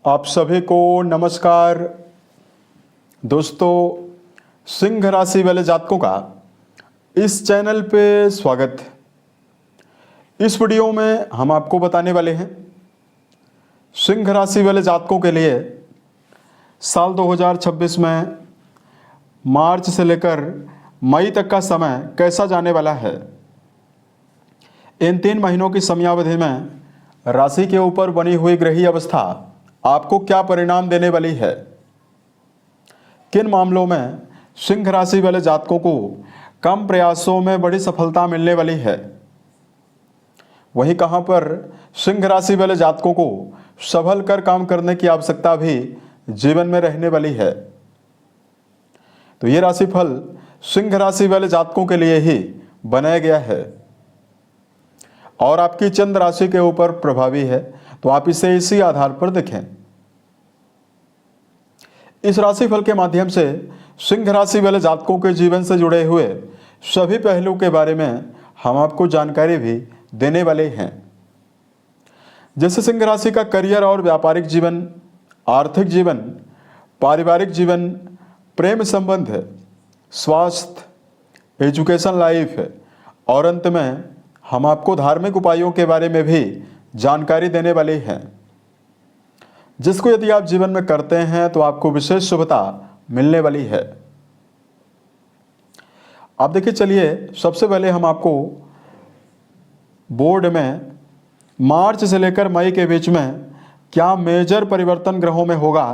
आप सभी को नमस्कार। दोस्तों, सिंह राशि वाले जातकों का इस चैनल पे स्वागत है। इस वीडियो में हम आपको बताने वाले हैं सिंह राशि वाले जातकों के लिए साल 2026 में मार्च से लेकर मई तक का समय कैसा जाने वाला है। इन 3 महीनों की समयावधि में राशि के ऊपर बनी हुई ग्रही अवस्था आपको क्या परिणाम देने वाली है। किन मामलों में सिंह राशि वाले जातकों को कम प्रयासों में बड़ी सफलता मिलने वाली है, वहीं कहां पर सिंह राशि वाले जातकों को संभल कर काम करने की आवश्यकता भी जीवन में रहने वाली है। तो ये राशिफल सिंह राशि वाले जातकों के लिए ही बनाया गया है और आपकी चंद्र राशि के ऊपर प्रभावी है, तो आप इसे इसी आधार पर देखें। इस राशिफल के माध्यम से सिंह राशि वाले जातकों के जीवन से जुड़े हुए सभी पहलू के बारे में हम आपको जानकारी भी देने वाले हैं। जैसे सिंह राशि का करियर और व्यापारिक जीवन, आर्थिक जीवन, पारिवारिक जीवन, प्रेम संबंध, स्वास्थ्य, एजुकेशन लाइफ और अंत में हम आपको धार्मिक उपायों के बारे में भी जानकारी देने वाले हैं, जिसको यदि आप जीवन में करते हैं तो आपको विशेष शुभता मिलने वाली है। आप देखिए, चलिए सबसे पहले हम आपको बोर्ड में मार्च से लेकर मई के बीच में क्या मेजर परिवर्तन ग्रहों में होगा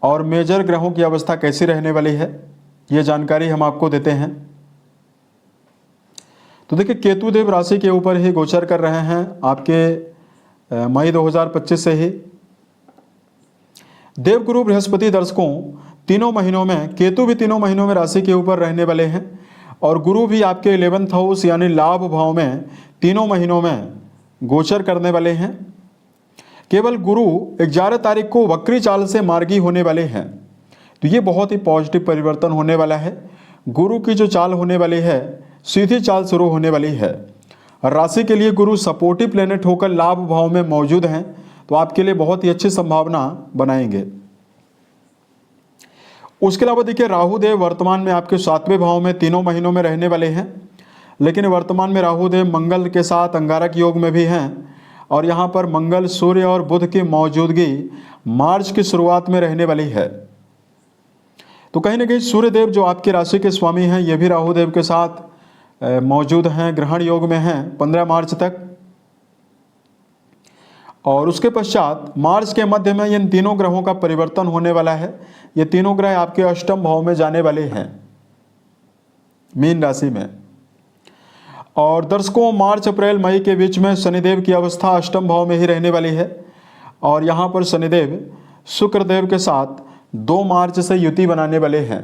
और मेजर ग्रहों की अवस्था कैसी रहने वाली है, ये जानकारी हम आपको देते हैं। तो देखिए, केतु देव राशि के ऊपर ही गोचर कर रहे हैं आपके मई 2025 से ही। देवगुरु बृहस्पति दर्शकों तीनों महीनों में, केतु भी तीनों महीनों में राशि के ऊपर रहने वाले हैं और गुरु भी आपके 11th हाउस यानी लाभ भाव में तीनों महीनों में गोचर करने वाले हैं। केवल गुरु 11 तारीख को वक्री चाल से मार्गी होने वाले हैं, तो ये बहुत ही पॉजिटिव परिवर्तन होने वाला है। गुरु की जो चाल होने वाली है, सीधी चाल शुरू होने वाली है। राशि के लिए गुरु सपोर्टिव प्लेनेट होकर लाभ भाव में मौजूद हैं, तो आपके लिए बहुत ही अच्छी संभावना बनाएंगे। उसके अलावा देखिए, राहु देव वर्तमान में आपके 7वें भाव में तीनों महीनों में रहने वाले हैं, लेकिन वर्तमान में राहु देव मंगल के साथ अंगारक योग में भी हैं और यहाँ पर मंगल, सूर्य और बुध की मौजूदगी मार्च की शुरुआत में रहने वाली है। तो कहीं ना कहीं सूर्य देव जो आपकी राशि के स्वामी हैं, ये भी राहु देव के साथ मौजूद हैं, ग्रहण योग में हैं 15 मार्च तक। और उसके पश्चात मार्च के मध्य में इन तीनों ग्रहों का परिवर्तन होने वाला है। ये तीनों ग्रह आपके अष्टम भाव में जाने वाले हैं, मीन राशि में। और दर्शकों, मार्च अप्रैल मई के बीच में शनिदेव की अवस्था अष्टम भाव में ही रहने वाली है और यहाँ पर शनिदेव शुक्रदेव के साथ 2 मार्च से युति बनाने वाले हैं,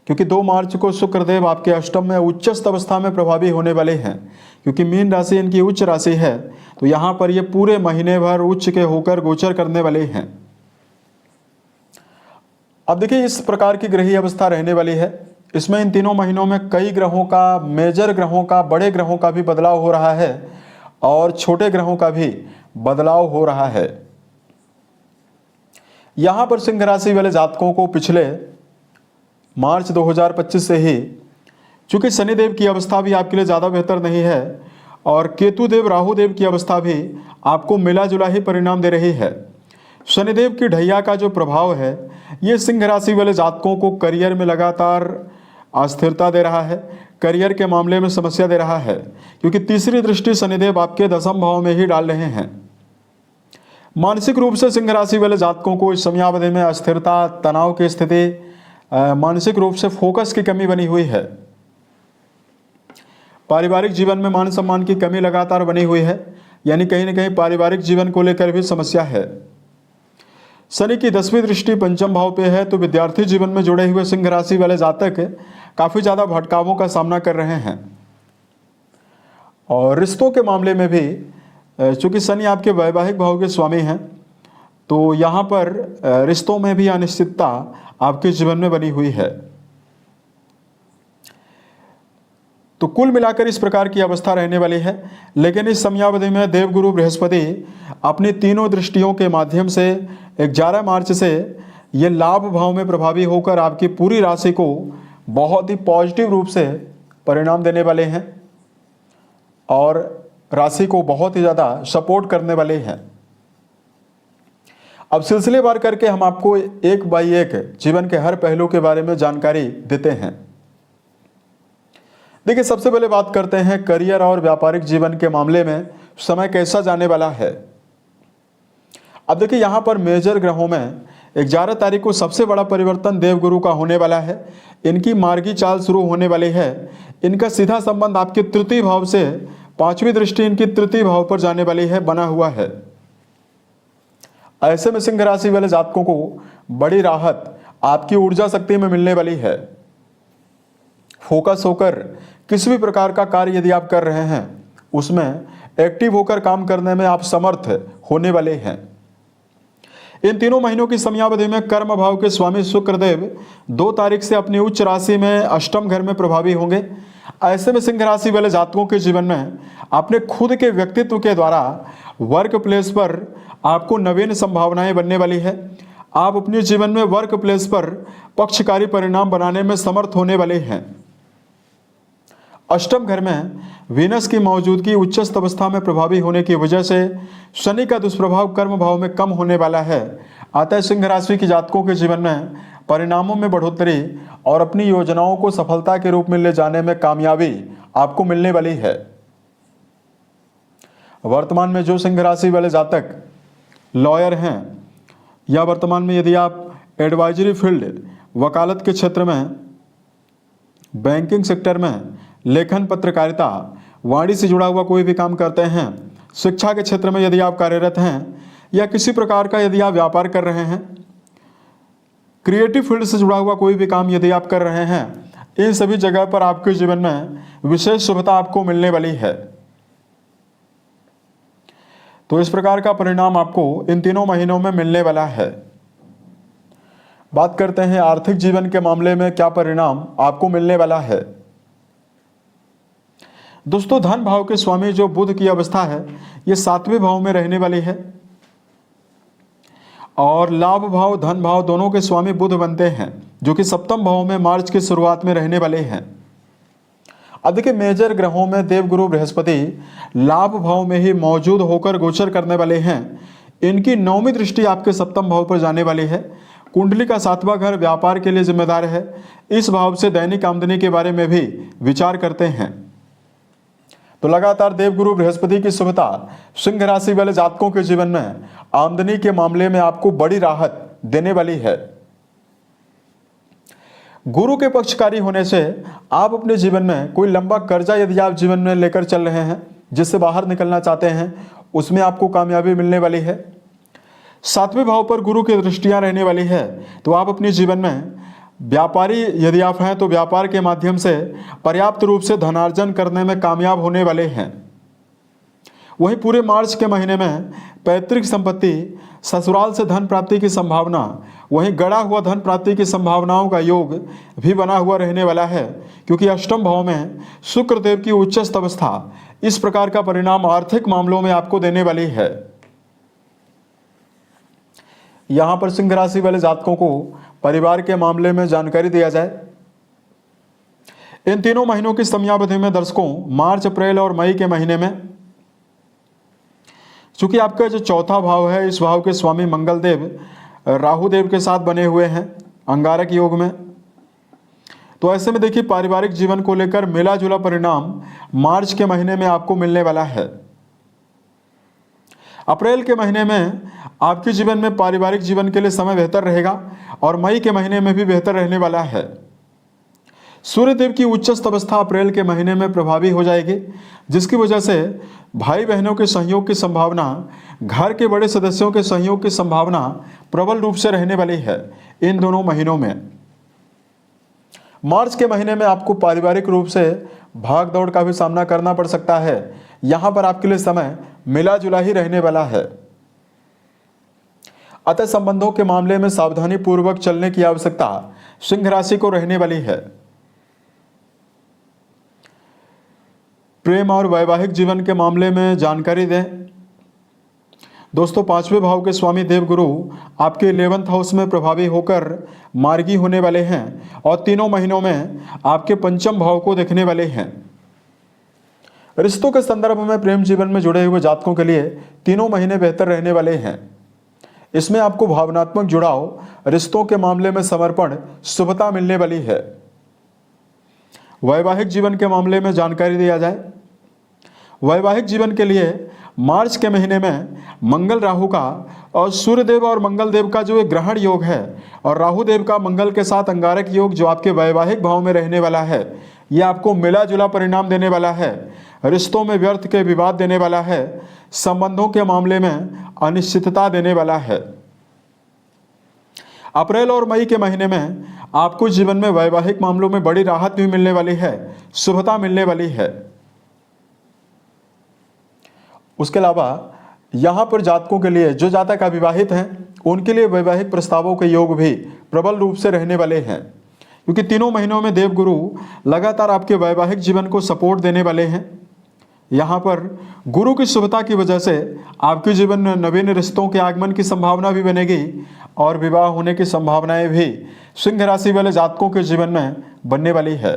क्योंकि 2 मार्च को शुक्रदेव आपके अष्टम में उच्चस्थ अवस्था में प्रभावी होने वाले हैं। क्योंकि मीन राशि इनकी उच्च राशि है, तो यहाँ पर ये पूरे महीने भर उच्च के होकर गोचर करने वाले हैं। अब देखिए, इस प्रकार की ग्रही अवस्था रहने वाली है। इसमें इन तीनों महीनों में कई ग्रहों का, मेजर ग्रहों का, बड़े ग्रहों का भी बदलाव हो रहा है और छोटे ग्रहों का भी बदलाव हो रहा है। यहाँ पर सिंह राशि वाले जातकों को पिछले मार्च 2025 से ही, चूंकि शनिदेव की अवस्था भी आपके लिए ज़्यादा बेहतर नहीं है और केतु देव, राहु देव की अवस्था भी आपको मिला जुला ही परिणाम दे रही है। शनिदेव की ढैया का जो प्रभाव है, ये सिंह राशि वाले जातकों को करियर में लगातार अस्थिरता दे रहा है, करियर के मामले में समस्या दे रहा है, क्योंकि तीसरी दृष्टि शनिदेव आपके 10वें भाव में ही डाल रहे हैं। मानसिक रूप से सिंह राशि वाले जातकों को इस समयावधि में अस्थिरता, तनाव की स्थिति, मानसिक रूप से फोकस की कमी बनी हुई है। पारिवारिक जीवन में मान सम्मान की कमी लगातार बनी हुई है, यानी कहीं ना कहीं पारिवारिक जीवन को लेकर भी समस्या है। शनि की 10वीं दृष्टि पंचम भाव पे है, तो विद्यार्थी जीवन में जुड़े हुए सिंह राशि वाले जातक काफ़ी ज़्यादा भटकावों का सामना कर रहे हैं। और रिश्तों के मामले में भी, चूँकि शनि आपके वैवाहिक भाव के स्वामी हैं, तो यहाँ पर रिश्तों में भी अनिश्चितता आपके जीवन में बनी हुई है। तो कुल मिलाकर इस प्रकार की अवस्था रहने वाली है। लेकिन इस समयावधि में देवगुरु बृहस्पति अपनी तीनों दृष्टियों के माध्यम से 11 मार्च से ये लाभ भाव में प्रभावी होकर आपकी पूरी राशि को बहुत ही पॉजिटिव रूप से परिणाम देने वाले हैं और राशि को बहुत ही ज़्यादा सपोर्ट करने वाले हैं। अब सिलसिलेवार करके हम आपको एक बाई एक जीवन के हर पहलू के बारे में जानकारी देते हैं। देखिए, सबसे पहले बात करते हैं करियर और व्यापारिक जीवन के मामले में समय कैसा जाने वाला है। अब देखिए, यहाँ पर मेजर ग्रहों में 11 तारीख को सबसे बड़ा परिवर्तन देवगुरु का होने वाला है। इनकी मार्गी चाल शुरू होने वाली है। इनका सीधा संबंध आपके तृतीय भाव से, 5वीं दृष्टि इनकी तृतीय भाव पर जाने वाली है, बना हुआ है। ऐसे में सिंह राशि वाले जातकों को बड़ी राहत आपकी ऊर्जा शक्ति में मिलने वाली है। फोकस होकर किसी भी प्रकार का कार्य यदि आप कर रहे हैं उसमें एक्टिव होकर काम करने में आप समर्थ होने वाले हैं। इन तीनों महीनों की समयावधि में कर्म भाव के स्वामी शुक्रदेव 2 तारीख से अपनी उच्च राशि में अष्टम घर में प्रभावी होंगे। ऐसे में सिंह राशि वाले जातकों के जीवन में अपने खुद के व्यक्तित्व के द्वारा वर्क प्लेस पर आपको नवीन संभावनाएं बनने वाली है। आप अपने जीवन में वर्क प्लेस पर पक्षकारी परिणाम बनाने में समर्थ होने वाले हैं। अष्टम घर में वीनस की मौजूदगी उच्चस्थ अवस्था में प्रभावी होने की वजह से शनि का दुष्प्रभाव कर्म भाव में कम होने वाला है। अतः सिंह राशि के जातकों के जीवन में परिणामों में बढ़ोतरी और अपनी योजनाओं को सफलता के रूप में ले जाने में कामयाबी आपको मिलने वाली है। वर्तमान में जो सिंह राशि वाले जातक लॉयर हैं या वर्तमान में यदि आप एडवाइजरी फील्ड, वकालत के क्षेत्र में, बैंकिंग सेक्टर में, लेखन पत्रकारिता, वाणी से जुड़ा हुआ कोई भी काम करते हैं, शिक्षा के क्षेत्र में यदि आप कार्यरत हैं या किसी प्रकार का यदि आप व्यापार कर रहे हैं, क्रिएटिव फील्ड से जुड़ा हुआ कोई भी काम यदि आप कर रहे हैं, इन सभी जगह पर आपके जीवन में विशेष शुभता आपको मिलने वाली है। तो इस प्रकार का परिणाम आपको इन तीनों महीनों में मिलने वाला है। बात करते हैं आर्थिक जीवन के मामले में क्या परिणाम आपको मिलने वाला है। दोस्तों, धन भाव के स्वामी जो बुध की अवस्था है ये 7वें भाव में रहने वाली है और लाभ भाव, धन भाव दोनों के स्वामी बुध बनते हैं जो कि 7वें भाव में मार्च की शुरुआत में रहने वाले हैं। अब देखिए, मेजर ग्रहों में देवगुरु बृहस्पति लाभ भाव में ही मौजूद होकर गोचर करने वाले हैं। इनकी 9वीं दृष्टि आपके 7वें भाव पर जाने वाली है। कुंडली का 7वां घर व्यापार के लिए जिम्मेदार है। इस भाव से दैनिक आमदनी के बारे में भी विचार करते हैं। तो लगातार देवगुरु बृहस्पति की शुभता सिंह राशि वाले जातकों के जीवन में आमदनी के मामले में आपको बड़ी राहत देने वाली है। गुरु के पक्षकारी होने से आप अपने जीवन में कोई लंबा कर्जा यदि आप जीवन में लेकर चल रहे हैं, जिससे बाहर निकलना चाहते हैं, उसमें आपको कामयाबी मिलने वाली है। 7वें भाव पर गुरु की दृष्टियां रहने वाली है। तो आप अपने जीवन में व्यापारी यदि आप हैं तो व्यापार के माध्यम से पर्याप्त रूप से धनार्जन करने में कामयाब होने वाले हैं। वहीं पूरे मार्च के महीने में पैतृक संपत्ति, ससुराल से धन प्राप्ति की संभावना, वहीं गड़ा हुआ धन प्राप्ति की संभावनाओं का योग भी बना हुआ रहने वाला है, क्योंकि अष्टम भाव में शुक्रदेव की उच्चस्थ अवस्था इस प्रकार का परिणाम आर्थिक मामलों में आपको देने वाली है। यहां पर सिंह राशि वाले जातकों को परिवार के मामले में जानकारी दिया जाए। इन तीनों महीनों की समयावधि में दर्शकों, मार्च, अप्रैल और मई के महीने में चूंकि आपका जो 4था भाव है, इस भाव के स्वामी मंगल देव राहु देव के साथ बने हुए हैं अंगारक योग में। तो ऐसे में देखिए, पारिवारिक जीवन को लेकर मिला जुला परिणाम मार्च के महीने में आपको मिलने वाला है। अप्रैल के महीने में आपके जीवन में पारिवारिक जीवन के लिए समय बेहतर रहेगा और मई के महीने में भी बेहतर रहने वाला है। सूर्यदेव की उच्चस्थ अवस्था अप्रैल के महीने में प्रभावी हो जाएगी, जिसकी वजह से भाई बहनों के सहयोग की संभावना, घर के बड़े सदस्यों के सहयोग की संभावना प्रबल रूप से रहने वाली है इन दोनों महीनों में। मार्च के महीने में आपको पारिवारिक रूप से भाग दौड़ का भी सामना करना पड़ सकता है। यहां पर आपके लिए समय मिला जुला ही रहने वाला है। अतः संबंधों के मामले में सावधानी पूर्वक चलने की आवश्यकता सिंह राशि को रहने वाली है। प्रेम और वैवाहिक जीवन के मामले में जानकारी दें। दोस्तों, 5वें भाव के स्वामी देवगुरु आपके 11th हाउस में प्रभावी होकर मार्गी होने वाले हैं और तीनों महीनों में आपके 5म भाव को देखने वाले हैं। रिश्तों के संदर्भ में प्रेम जीवन में जुड़े हुए जातकों के लिए तीनों महीने बेहतर रहने वाले हैं। इसमें आपको भावनात्मक जुड़ाव, रिश्तों के मामले में समर्पण, शुभता मिलने वाली है। वैवाहिक जीवन के मामले में जानकारी दिया जाए। वैवाहिक जीवन के लिए मार्च के महीने में मंगल राहु का और सूर्यदेव और मंगल देव का जो एक ग्रहण योग है और राहु देव का मंगल के साथ अंगारक योग जो आपके वैवाहिक भाव में रहने वाला है, यह आपको मिला जुला परिणाम देने वाला है। रिश्तों में व्यर्थ के विवाद देने वाला है। संबंधों के मामले में अनिश्चितता देने वाला है। अप्रैल और मई के महीने में आपको जीवन में वैवाहिक मामलों में बड़ी राहत भी मिलने वाली है, शुभता मिलने वाली है। उसके अलावा यहाँ पर जातकों के लिए, जो जातक अविवाहित हैं, उनके लिए वैवाहिक प्रस्तावों के योग भी प्रबल रूप से रहने वाले हैं, क्योंकि तीनों महीनों में देवगुरु लगातार आपके वैवाहिक जीवन को सपोर्ट देने वाले हैं। यहाँ पर गुरु की शुभता की वजह से आपके जीवन में नवीन रिश्तों के आगमन की संभावना भी बनेगी और विवाह होने की संभावनाएं भी सिंह राशि वाले जातकों के जीवन में बनने वाली है।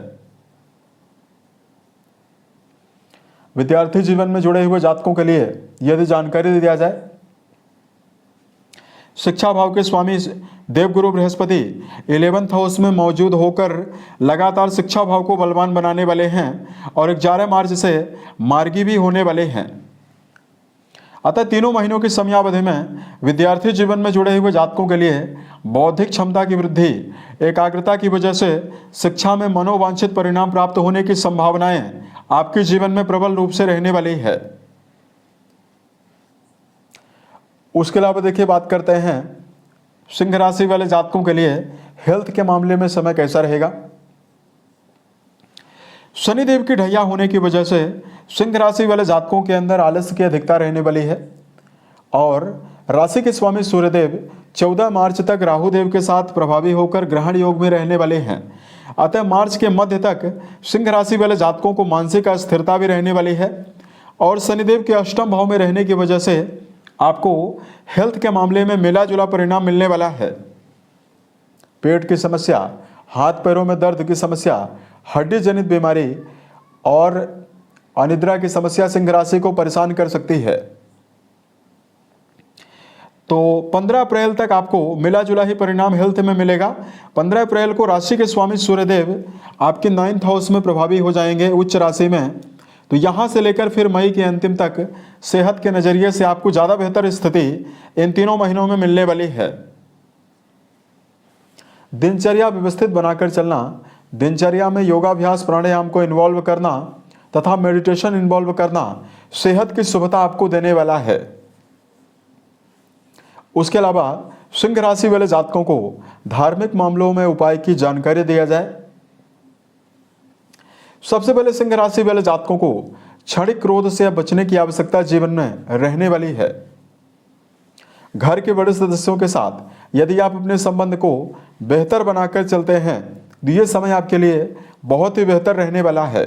विद्यार्थी जीवन में जुड़े हुए जातकों के लिए यदि जानकारी दिया जाए, शिक्षा भाव के स्वामी देवगुरु बृहस्पति 11th हाउस में मौजूद होकर लगातार शिक्षा भाव को बलवान बनाने वाले हैं और 11 मार्च से मार्गी भी होने वाले हैं। अतः तीनों महीनों की समयावधि में विद्यार्थी जीवन में जुड़े हुए जातकों के लिए बौद्धिक क्षमता की वृद्धि, एकाग्रता की वजह से शिक्षा में मनोवांछित परिणाम प्राप्त होने की संभावनाएं आपके जीवन में प्रबल रूप से रहने वाली है। उसके अलावा देखिए, बात करते हैं सिंह राशि वाले जातकों के लिए हेल्थ के मामले में समय कैसा रहेगा। शनिदेव की ढैया होने की वजह से सिंह राशि वाले जातकों के अंदर आलस्य की अधिकता रहने वाली है और राशि के स्वामी सूर्यदेव 14 मार्च तक राहु देव के साथ प्रभावी होकर ग्रहण योग में रहने वाले हैं। अतः मार्च के मध्य तक सिंह राशि वाले जातकों को मानसिक अस्थिरता भी रहने वाली है और शनिदेव के अष्टम भाव में रहने की वजह से आपको हेल्थ के मामले में मिला जुला परिणाम मिलने वाला है। पेट की समस्या, हाथ पैरों में दर्द की समस्या, हड्डी जनित बीमारी और अनिद्रा की समस्या सिंह राशि को परेशान कर सकती है। तो 15 अप्रैल तक आपको मिला जुला ही परिणाम हेल्थ में मिलेगा। 15 अप्रैल को राशि के स्वामी सूर्यदेव आपके 9th हाउस में प्रभावी हो जाएंगे उच्च राशि में। तो यहाँ से लेकर फिर मई के अंतिम तक सेहत के नज़रिए से आपको ज़्यादा बेहतर स्थिति इन तीनों महीनों में मिलने वाली है। दिनचर्या व्यवस्थित बनाकर चलना, दिनचर्या में योगाभ्यास प्राणायाम को इन्वॉल्व करना तथा मेडिटेशन इन्वॉल्व करना सेहत की शुभता आपको देने वाला है। उसके अलावा सिंह राशि वाले जातकों को धार्मिक मामलों में उपाय की जानकारी दिया जाए। सबसे पहले सिंह राशि वाले जातकों को क्षणिक क्रोध से बचने की आवश्यकता जीवन में रहने वाली है। घर के बड़े सदस्यों के साथ यदि आप अपने संबंध को बेहतर बनाकर चलते हैं तो ये समय आपके लिए बहुत ही बेहतर रहने वाला है।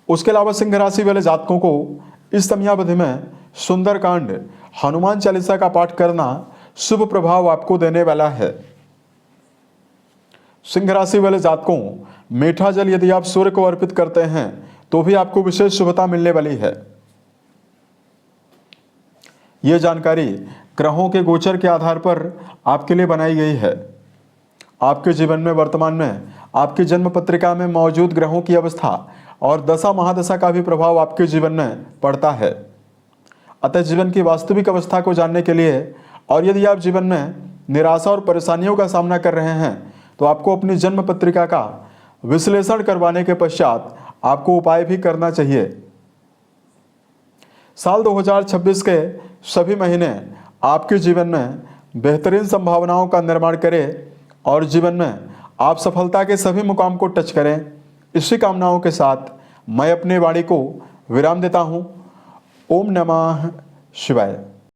उसके अलावा सिंह राशि वाले जातकों को इस समयावधि में सुंदरकांड, हनुमान चालीसा का पाठ करना शुभ प्रभाव आपको देने वाला है। सिंह राशि वाले जातकों, मीठा जल यदि आप सूर्य को अर्पित करते हैं तो भी आपको विशेष शुभता मिलने वाली है। यह जानकारी ग्रहों के गोचर के आधार पर आपके लिए बनाई गई है। आपके जीवन में वर्तमान में आपकी जन्म पत्रिका में मौजूद ग्रहों की अवस्था और दशा महादशा का भी प्रभाव आपके जीवन में पड़ता है। अतः जीवन की वास्तविक अवस्था को जानने के लिए और यदि आप जीवन में निराशा और परेशानियों का सामना कर रहे हैं तो आपको अपनी जन्म पत्रिका का विश्लेषण करवाने के पश्चात आपको उपाय भी करना चाहिए। साल 2026 के सभी महीने आपके जीवन में बेहतरीन संभावनाओं का निर्माण करें और जीवन में आप सफलता के सभी मुकाम को टच करें। इसी कामनाओं के साथ मैं अपनी वाणी को विराम देता हूँ। ओम नमः शिवाय।